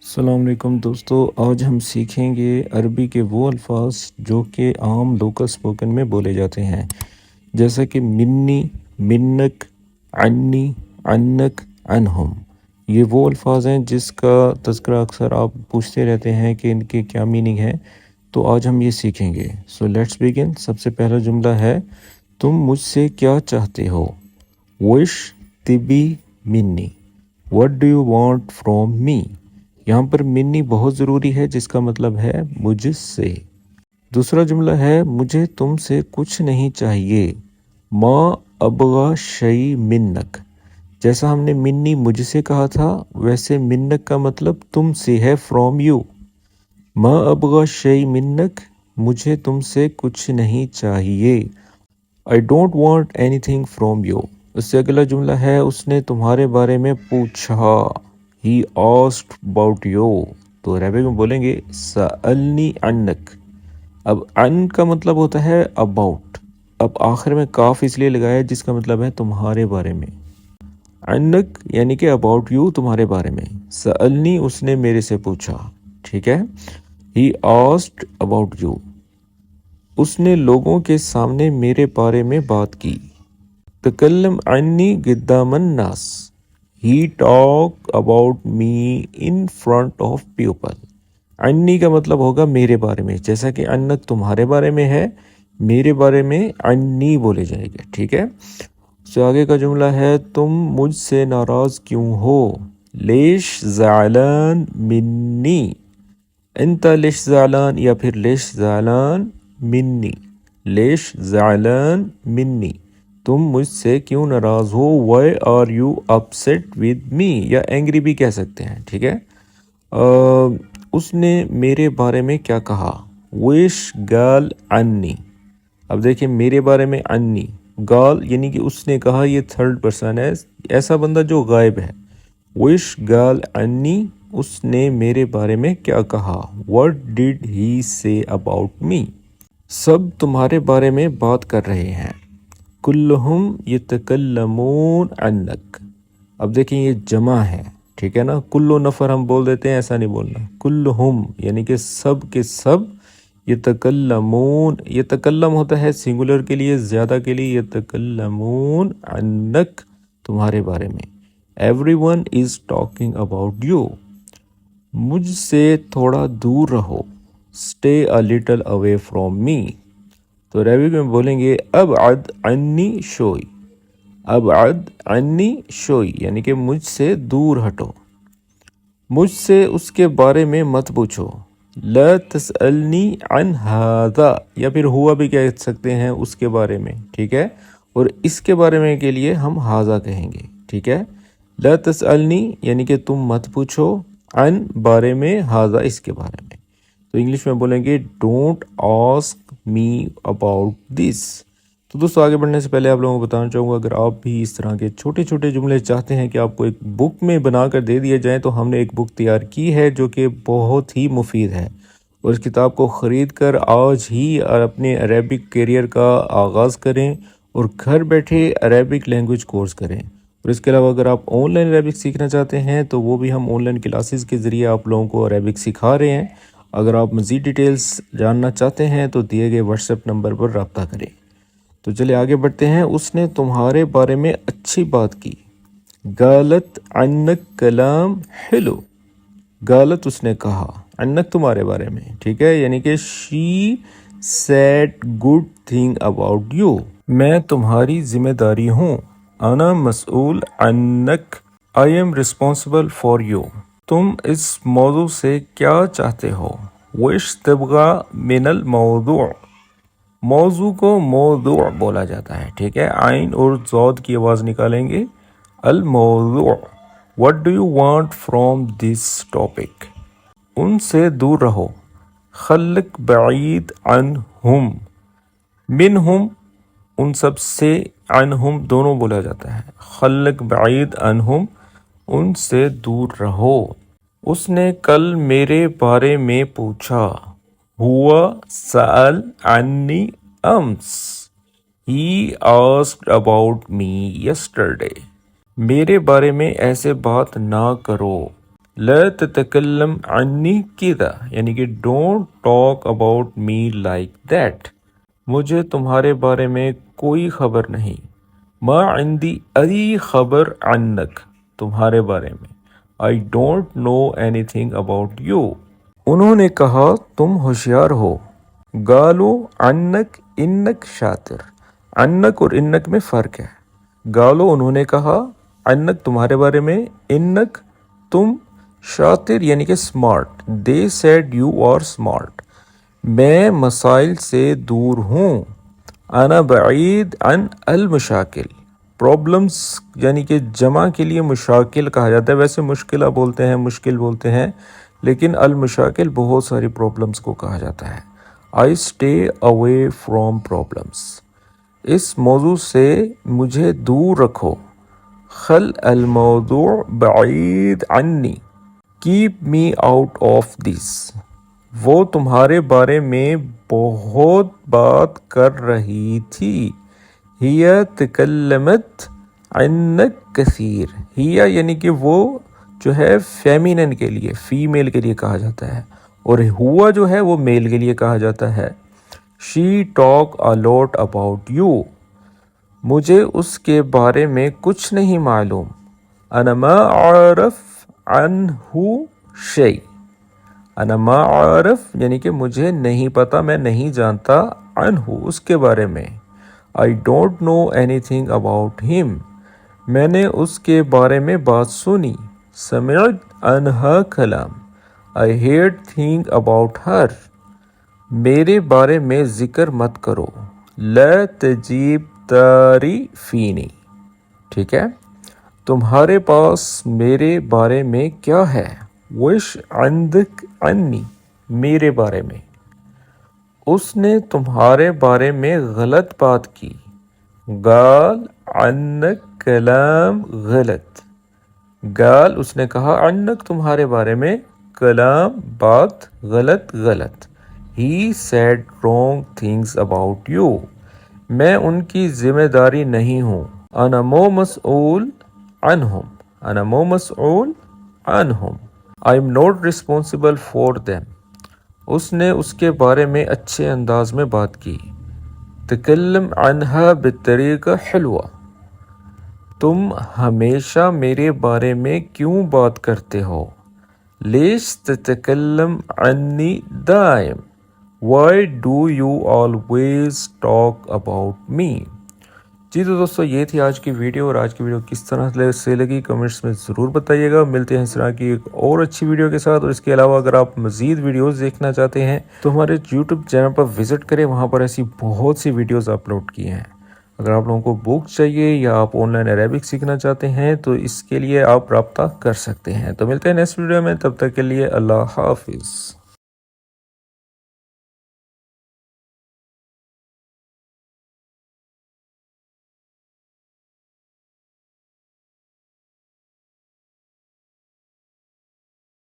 السلام علیکم دوستو، آج ہم سیکھیں گے عربی کے وہ الفاظ جو کہ عام لوکل سپوکن میں بولے جاتے ہیں، جیسا کہ منی، منک، عنی، عنک، عنہم۔ یہ وہ الفاظ ہیں جس کا تذکرہ اکثر آپ پوچھتے رہتے ہیں کہ ان کے کیا میننگ ہے، تو آج ہم یہ سیکھیں گے۔ So let's begin. سب سے پہلا جملہ ہے تم مجھ سے کیا چاہتے ہو؟ وش تبی منی، what do you want from me. یہاں پر منی بہت ضروری ہے، جس کا مطلب ہے مجھ سے۔ دوسرا جملہ ہے مجھے تم سے کچھ نہیں چاہیے، ما ابغا شیء منک۔ جیسا ہم نے منی مجھ سے کہا تھا، ویسے منک کا مطلب تم سے ہے، فرام یو۔ ما ابغا شیء منک، مجھے تم سے کچھ نہیں چاہیے۔ I don't want anything from you۔ اس سے اگلا جملہ ہے اس نے تمہارے بارے میں پوچھا، He asked about you۔ تو عربی میں بولیں گے سألنی عنک۔ اب عن کا مطلب ہوتا ہے about۔ اب آخر میں کاف اس لیے لگایا جس کا مطلب ہے تمہارے بارے میں۔ عنک یعنی کہ about you، تمہارے بارے میں۔ سألنی اس نے میرے سے پوچھا، ٹھیک ہے۔ He asked about you۔ اس نے لوگوں کے سامنے میرے بارے میں بات کی۔ تکلم عنی قدام الناس، he talk about me in front of people. عنی کا مطلب ہوگا میرے بارے میں، جیسا کہ عنک تمہارے بارے میں ہے، میرے بارے میں عنی بولے جائے گا، ٹھیک ہے۔ اس سے آگے کا جملہ ہے تم مجھ سے ناراض کیوں ہو؟ لیش زعلان منی، انت لیش زعلان یا پھر لیش زعلان منی، لیش زعلان منی، تم مجھ سے کیوں ناراض ہو؟ Why are you upset with me, یا اینگری بھی کہہ سکتے ہیں، ٹھیک ہے۔ اس نے میرے بارے میں کیا کہا؟ وش گال عنی۔ اب دیکھیں میرے بارے میں عنی، گال یعنی کہ اس نے کہا، یہ تھرڈ پرسن ہے، ایسا بندہ جو غائب ہے۔ وش گال عنی، اس نے میرے بارے میں کیا کہا؟ What did he say about me؟ سب تمہارے بارے میں بات کر رہے ہیں۔ کلہم یتکلمون عنک۔ اب دیکھیں یہ جمع ہے، ٹھیک ہے نا، کلو نفر ہم بول دیتے ہیں، ایسا نہیں بولنا، کلہم یعنی کہ سب کے سب، یتکلمون، یتکلم ہوتا ہے سنگولر کے لیے، زیادہ کے لیے، یتکلمون عنک، تمہارے بارے میں۔ Everyone is talking about you۔ مجھ سے تھوڑا دور رہو، stay a little away from me۔ تو عربی میں بولیں گے ابعد عنی شوئی، ابعد عنی شوئی یعنی کہ مجھ سے دور ہٹو۔ مجھ سے اس کے بارے میں مت پوچھو، لا تسألنی عن هذا، یا پھر ہوا بھی کہہ سکتے ہیں اس کے بارے میں، ٹھیک ہے۔ اور اس کے بارے میں کے لیے ہم هذا کہیں گے، ٹھیک ہے۔ لا تسألنی یعنی کہ تم مت پوچھو، عن بارے میں، هذا اس کے بارے میں۔ تو انگلش میں بولیں گے don't ask me about this. تو دوستو آگے بڑھنے سے پہلے آپ لوگوں کو بتانا چاہوں گا، اگر آپ بھی اس طرح کے چھوٹے چھوٹے جملے چاہتے ہیں کہ آپ کو ایک بک میں بنا کر دے دیے جائیں، تو ہم نے ایک بک تیار کی ہے جو کہ بہت ہی مفید ہے، اور اس کتاب کو خرید کر آج ہی اپنے عربک کیریئر کا آغاز کریں اور گھر بیٹھے عربک لینگویج کورس کریں۔ اور اس کے علاوہ اگر آپ آن لائن عربک سیکھنا چاہتے ہیں تو وہ بھی ہم آن لائن کلاسز کے ذریعے آپ لوگوں کو عربک سکھا رہے ہیں۔ اگر آپ مزید ڈیٹیلز جاننا چاہتے ہیں تو دیے گئے واٹس ایپ نمبر پر رابطہ کریں۔ تو چلے آگے بڑھتے ہیں۔ اس نے تمہارے بارے میں اچھی بات کی، غالت عنک کلام حلو۔ غالت اس نے کہا، عنک تمہارے بارے میں، ٹھیک ہے، یعنی کہ she said good thing about you. میں تمہاری ذمہ داری ہوں، انا مسئول عنک، I am responsible for you. تم اس موضوع سے کیا چاہتے ہو؟ وش تبغى من الموضوع۔ موضوع کو موضوع بولا جاتا ہے، ٹھیک ہے، عین اور ضاد کی آواز نکالیں گے، الموضوع۔ What do you want from this topic؟ ان سے دور رہو، خلق بعید عنہم، منہم ان سب سے، عنہم دونوں بولا جاتا ہے، خلق بعید عنہم ان سے دور رہو۔ اس نے کل میرے بارے میں پوچھا، ہوا سأل عنی امس، ہی آسکڈ اباؤٹ می یسٹرڈے۔ میرے بارے میں ایسے بات نہ کرو، لا تتکلم عنی کذا یعنی کہ don't talk about me like that, مجھے تمہارے بارے میں کوئی خبر نہیں، ما عندی ای خبر عنک تمہارے بارے میں، I don't know anything about you, انہوں نے کہا تم ہوشیار ہو، گالو عنک انک شاطر، عنک اور انک میں فرق ہے، گالو انہوں نے کہا، عنک تمہارے بارے میں، انک تم، شاطر یعنی کہ smart, they said you are smart، میں مسائل سے دور ہوں، انا بعید عن المشاکل، پرابلمس یعنی کہ جمع کے لیے مشاکل کہا جاتا ہے، ویسے مشکلہ بولتے ہیں، مشکل بولتے ہیں، لیکن المشاکل بہت ساری پرابلمس کو کہا جاتا ہے۔ I stay away from problems، اس موضوع سے مجھے دور رکھو، خل الموضوع بعید عنی، keep me out of this، وہ تمہارے بارے میں بہت بات کر رہی تھی، ہی تکلمت عنک کثیر، ہی یعنی کہ وہ جو ہے فیمینن کے لیے، فیمیل کے لیے کہا جاتا ہے، اور ہوا جو ہے وہ میل کے لیے کہا جاتا ہے۔ She talk a lot about you، مجھے اس کے بارے میں کچھ نہیں معلوم، انا ما اعرف عنہ شیء، انا ما اعرف یعنی کہ مجھے نہیں پتا، میں نہیں جانتا، عنہ اس کے بارے میں، I don't know anything about him، میں نے اس کے بارے میں بات سنی، سمعت عنہا کلام، I heard thing about her، میرے بارے میں ذکر مت کرو، لا تجیب تعریفینی، ٹھیک ہے، تمہارے پاس میرے بارے میں کیا ہے، وش عندک عنی، میرے بارے میں، اس نے تمہارے بارے میں غلط بات کی، گال عنک کلام غلط، گال اس نے کہا، عنک تمہارے بارے میں، کلام بات غلط غلط، ہی said wrong things about you، میں ان کی ذمہ داری نہیں ہوں، انا مو مسئول عنہم، انا مو مسئول عنہم، I am not responsible for them، اس نے اس کے بارے میں اچھے انداز میں بات کی، تکلم عنہا بطریقہ حلوہ، تم ہمیشہ میرے بارے میں کیوں بات کرتے ہو، لیش تتکلم عنی دائم، why do you always talk about me، جی تو دوستو یہ تھی آج کی ویڈیو، اور آج کی ویڈیو کس طرح سے لگی کمنٹس میں ضرور بتائیے گا، ملتے ہیں اس طرح کی ایک اور اچھی ویڈیو کے ساتھ، اور اس کے علاوہ اگر آپ مزید ویڈیوز دیکھنا چاہتے ہیں تو ہمارے یوٹیوب چینل پر وزٹ کریں، وہاں پر ایسی بہت سی ویڈیوز اپلوڈ کی ہیں، اگر آپ لوگوں کو بک چاہیے یا آپ آن لائن عربک سیکھنا چاہتے ہیں تو اس کے لیے آپ رابطہ کر سکتے ہیں، تو ملتے ہیں نیکسٹ ویڈیو میں، تب تک کے لیے اللہ حافظ۔